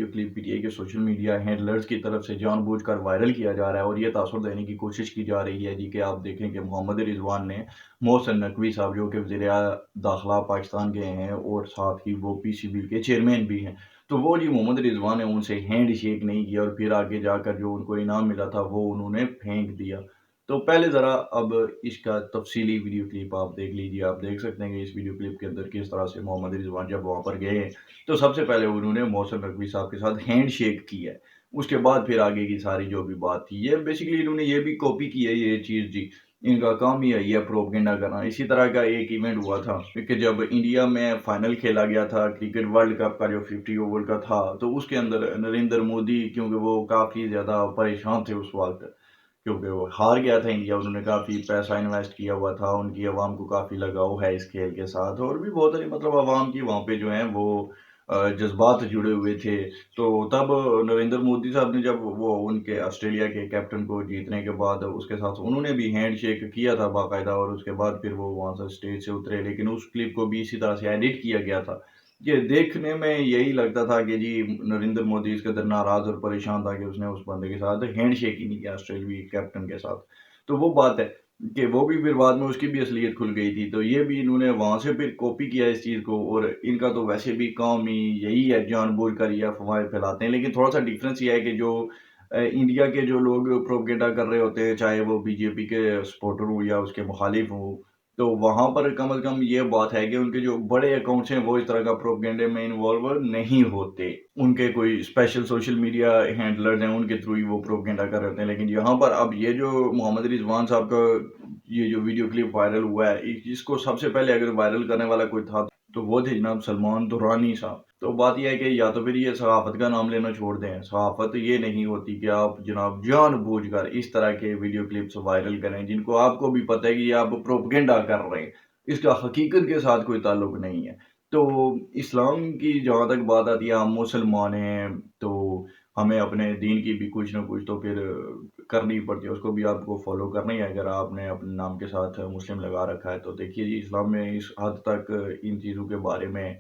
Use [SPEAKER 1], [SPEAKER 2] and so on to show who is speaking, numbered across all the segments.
[SPEAKER 1] Video clip P T I کے social media handlers کی طرف سے جان بوجھ کر وائرل کیا جا رہا ہے اور یہ تاثر دینے کی کوشش کی جا رہی ہے جی کہ آپ دیکھیں کہ محمد رضوان نے محسن نقوی صاحب جو کہ وزیر داخلہ پاکستان کے ہیں اور ساتھ ہی وہ پی سی بی کے چیئرمین بھی ہیں، تو وہ جی محمد رضوان نے ان سے ہینڈ شیک نہیں کیا اور پھر آگے جا کر جو ان کو انعام ملا تھا وہ انہوں نے پھینک دیا۔ تو پہلے ذرا اب اس کا تفصیلی ویڈیو کلپ آپ دیکھ لیجیے۔ آپ دیکھ سکتے ہیں کہ اس ویڈیو کلپ کے اندر کس طرح سے محمد رضوان جب وہاں پر گئے ہیں تو سب سے پہلے انہوں نے محسن نقوی صاحب کے ساتھ ہینڈ شیک کی ہے، اس کے بعد پھر آگے کی ساری جو بھی بات تھی یہ بیسیکلی انہوں نے یہ بھی کاپی کی ہے یہ چیز جی، ان کا کام ہی ہے یہ پروپیگنڈا کرنا۔ اسی طرح کا ایک ایونٹ ہوا تھا کہ جب انڈیا میں فائنل کھیلا گیا تھا کرکٹ ورلڈ کپ کا جو 50 اوور کا تھا، تو اس کے اندر نریندر مودی کیونکہ وہ کافی زیادہ پریشان تھے اس وقت کیونکہ وہ ہار گیا تھا انڈیا، انہوں نے کافی پیسہ انویسٹ کیا ہوا تھا، ان کی عوام کو کافی لگاؤ ہے اس کھیل کے ساتھ اور بھی بہت ساری مطلب عوام کی وہاں پہ جو ہیں وہ جذبات جڑے ہوئے تھے۔ تو تب نریندر مودی صاحب نے جب وہ ان کے آسٹریلیا کے کیپٹن کو جیتنے کے بعد اس کے ساتھ انہوں نے بھی ہینڈ شیک کیا تھا باقاعدہ اور اس کے بعد پھر وہ وہاں سے اسٹیج سے اترے، لیکن اس کلپ کو بھی اسی طرح سے ایڈٹ کیا گیا تھا کہ دیکھنے میں یہی لگتا تھا کہ جی نریندر مودی اس قدر ناراض اور پریشان تھا کہ اس نے اس بندے کے ساتھ ہینڈ شیک ہی نہیں کیا آسٹریلوی کیپٹن کے ساتھ۔ تو وہ بات ہے کہ وہ بھی پھر بعد میں اس کی بھی اصلیت کھل گئی تھی، تو یہ بھی انہوں نے وہاں سے پھر کاپی کیا اس چیز کو اور ان کا تو ویسے بھی کام ہی یہی ہے جان بوجھ کر یہ افواہیں پھیلاتے ہیں، لیکن تھوڑا سا ڈفرینس یہ ہے کہ جو انڈیا کے جو لوگ پروپیگنڈا کر رہے ہوتے ہیں چاہے وہ بی جے پی کے سپورٹر ہوں یا اس کے مخالف ہوں، تو وہاں پر کم از کم یہ بات ہے کہ ان کے جو بڑے اکاؤنٹس ہیں وہ اس طرح کا پروپیگنڈے میں انوالو نہیں ہوتے، ان کے کوئی اسپیشل سوشل میڈیا ہینڈلرز ہیں ان کے تھرو ہی وہ پروپیگنڈا کر رہے ہوتے ہیں۔ لیکن یہاں پر اب یہ جو محمد رضوان صاحب کا یہ جو ویڈیو کلپ وائرل ہوا ہے اس کو سب سے پہلے اگر وائرل کرنے والا کوئی تھا تو وہ تھے جناب سلمان درانی صاحب۔ تو بات یہ ہے کہ یا تو پھر یہ صحافت کا نام لینا چھوڑ دیں، صحافت یہ نہیں ہوتی کہ آپ جناب جان بوجھ کر اس طرح کے ویڈیو کلپس وائرل کریں جن کو آپ کو بھی پتہ ہے کہ یہ آپ پروپیگنڈا کر رہے ہیں، اس کا حقیقت کے ساتھ کوئی تعلق نہیں ہے۔ تو اسلام کی جہاں تک بات آتی ہے ہم مسلمان ہیں تو ہمیں اپنے دین کی بھی کچھ نہ کچھ تو پھر کرنی پڑتی ہے، اس کو بھی آپ کو فالو کرنا ہی ہے۔ اگر آپ نے اپنے نام کے ساتھ مسلم لگا رکھا ہے تو دیکھیے جی اسلام میں اس حد تک ان چیزوں کے بارے میں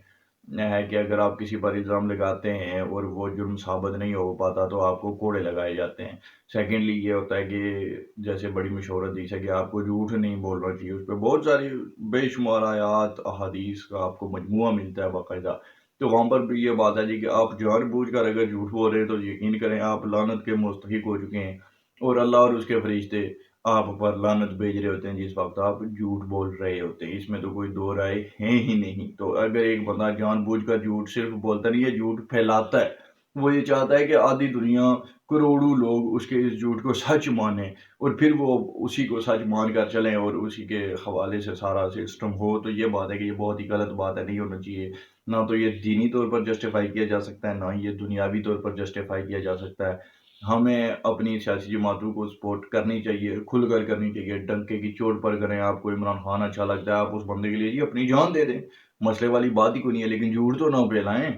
[SPEAKER 1] ہے کہ اگر آپ کسی پر الزام لگاتے ہیں اور وہ جرم ثابت نہیں ہو پاتا تو آپ کو کوڑے لگائے جاتے ہیں۔ سیکنڈلی یہ ہوتا ہے کہ جیسے بڑی مشہور حدیث ہے کہ آپ کو جھوٹ نہیں بولنا چاہیے، اس پہ بہت ساری بے شمار آیات احادیث کا آپ کو مجموعہ ملتا ہے باقاعدہ۔ تو وہاں پر بھی یہ بات ہے جی کہ آپ جان بوجھ کر اگر جھوٹ بول رہے ہیں تو یقین کریں آپ لعنت کے مستحق ہو چکے ہیں اور اللہ اور اس کے فرشتے آپ پر لعنت بھیج رہے ہوتے ہیں جس وقت آپ جھوٹ بول رہے ہوتے ہیں، اس میں تو کوئی دو رائے ہیں ہی نہیں۔ تو اگر ایک بندہ جان بوجھ کر جھوٹ صرف بولتا نہیں ہے، جھوٹ پھیلاتا ہے، وہ یہ چاہتا ہے کہ آدھی دنیا کروڑوں لوگ اس کے اس جھوٹ کو سچ مانیں اور پھر وہ اسی کو سچ مان کر چلیں اور اسی کے حوالے سے سارا سسٹم ہو، تو یہ بات ہے کہ یہ بہت ہی غلط بات ہے، نہیں ہونا چاہیے۔ نہ تو یہ دینی طور پر جسٹیفائی کیا جا سکتا ہے، نہ ہی یہ دنیاوی طور پر جسٹیفائی کیا جا سکتا ہے۔ ہمیں اپنی سیاسی جماعتوں کو سپورٹ کرنی چاہیے، کھل کر کرنی چاہیے، ڈنکے کی چوٹ پر کریں۔ آپ کو عمران خان اچھا لگتا ہے آپ اس بندے کے لیے جی اپنی جان دے دیں، مسئلے والی بات ہی کوئی نہیں ہے، لیکن جھوٹ تو نہ پھیلائیں۔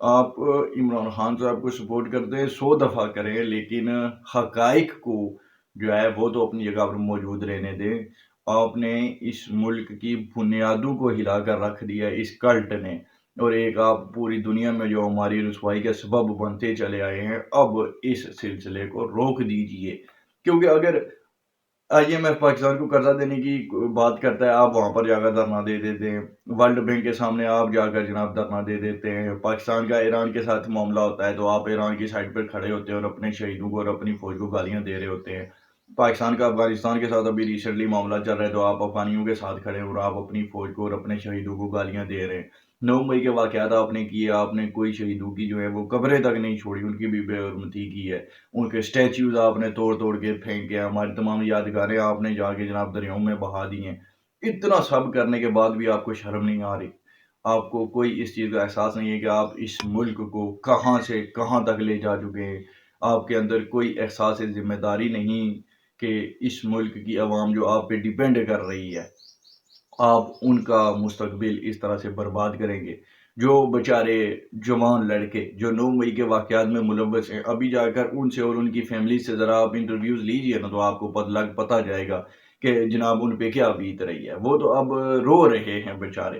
[SPEAKER 1] آپ عمران خان صاحب کو سپورٹ کرتے ہیں 100 دفعہ کریں، لیکن حقائق کو جو ہے وہ تو اپنی جگہ پر موجود رہنے دیں۔ آپ نے اس ملک کی بنیادوں کو ہلا کر رکھ دیا اس کلٹ نے، اور ایک آپ پوری دنیا میں جو ہماری رسوائی کا سبب بنتے چلے آئے ہیں، اب اس سلسلے کو روک دیجئے۔ کیونکہ اگر آئی ایم ایف پاکستان کو قرضہ دینے کی بات کرتا ہے آپ وہاں پر جا کر دھرنا دے دیتے ہیں، ورلڈ بینک کے سامنے آپ جا کر جناب دھرنا دے دیتے ہیں، پاکستان کا ایران کے ساتھ معاملہ ہوتا ہے تو آپ ایران کی سائڈ پر کھڑے ہوتے ہیں اور اپنے شہیدوں کو اور اپنی فوج کو گالیاں دے رہے ہوتے ہیں۔ پاکستان کا افغانستان کے ساتھ ابھی ریسنٹلی معاملہ چل رہا ہے تو آپ افغانیوں کے ساتھ کھڑے اور آپ اپنی فوج کو اور اپنے شہیدوں کو گالیاں دے رہے ہیں۔ 9 مئی کے واقعات آپ نے کیے، آپ نے کوئی شہیدوں کی جو ہے وہ قبریں تک نہیں چھوڑی، ان کی بھی بے حرمتی کی ہے، ان کے سٹیچیوز آپ نے توڑ توڑ کے پھینکے، ہماری تمام یادگاریں آپ نے جا کے جناب دریاؤں میں بہا دی ہیں۔ اتنا سب کرنے کے بعد بھی آپ کو شرم نہیں آ رہی، آپ کو کوئی اس چیز کا احساس نہیں ہے کہ آپ اس ملک کو کہاں سے کہاں تک لے جا چکے ہیں۔ آپ کے اندر کوئی احساس ذمہ داری نہیں کہ اس ملک کی عوام جو آپ پہ ڈیپینڈ کر رہی ہے آپ ان کا مستقبل اس طرح سے برباد کریں گے۔ جو بیچارے جوان لڑکے جو 9 مئی کے واقعات میں ملوث ہیں، ابھی جا کر ان سے اور ان کی فیملی سے ذرا آپ انٹرویوز لیجئے نا تو آپ کو پتہ جائے گا کہ جناب ان پہ کیا بیت رہی ہے۔ وہ تو اب رو رہے ہیں بیچارے،